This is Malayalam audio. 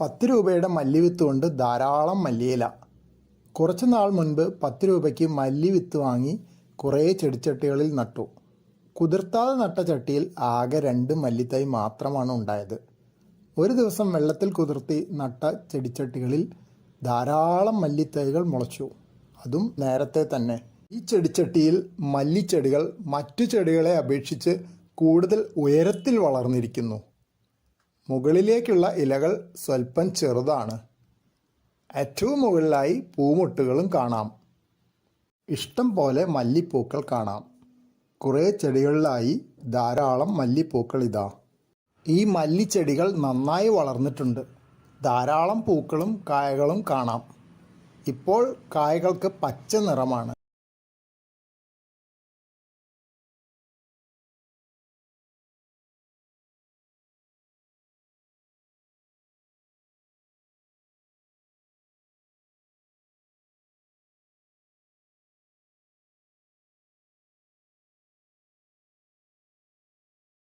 10 രൂപയുടെ മല്ലിവിത്ത് കൊണ്ട് ധാരാളം മല്ലിയില. കുറച്ച് നാൾ മുൻപ് 10 രൂപയ്ക്ക് മല്ലിവിത്ത് വാങ്ങി കുറേ ചെടിച്ചട്ടികളിൽ നട്ടു. കുതിർത്താതെ നട്ട ചട്ടിയിൽ ആകെ 2 മല്ലിത്തൈ മാത്രമാണ് ഉണ്ടായത്. ഒരു ദിവസം വെള്ളത്തിൽ കുതിർത്തി നട്ട ചെടിച്ചട്ടികളിൽ ധാരാളം മല്ലിത്തൈകൾ മുളച്ചു, അതും നേരത്തെ തന്നെ. ഈ ചെടിച്ചട്ടിയിൽ മല്ലിച്ചെടികൾ മറ്റു ചെടികളെ അപേക്ഷിച്ച് കൂടുതൽ ഉയരത്തിൽ വളർന്നിരിക്കുന്നു. മുകളിലേക്കുള്ള ഇലകൾ സ്വല്പം ചെറുതാണ്. ഏറ്റവും മുകളിലായി പൂമൊട്ടുകളും കാണാം. ഇഷ്ടം പോലെ മല്ലിപ്പൂക്കൾ കാണാം. കുറേ ചെടികളിലായി ധാരാളം മല്ലിപ്പൂക്കൾ ഇതാ. ഈ മല്ലിച്ചെടികൾ നന്നായി വളർന്നിട്ടുണ്ട്. ധാരാളം പൂക്കളും കായകളും കാണാം. ഇപ്പോൾ കായകൾക്ക് പച്ച നിറമാണ്.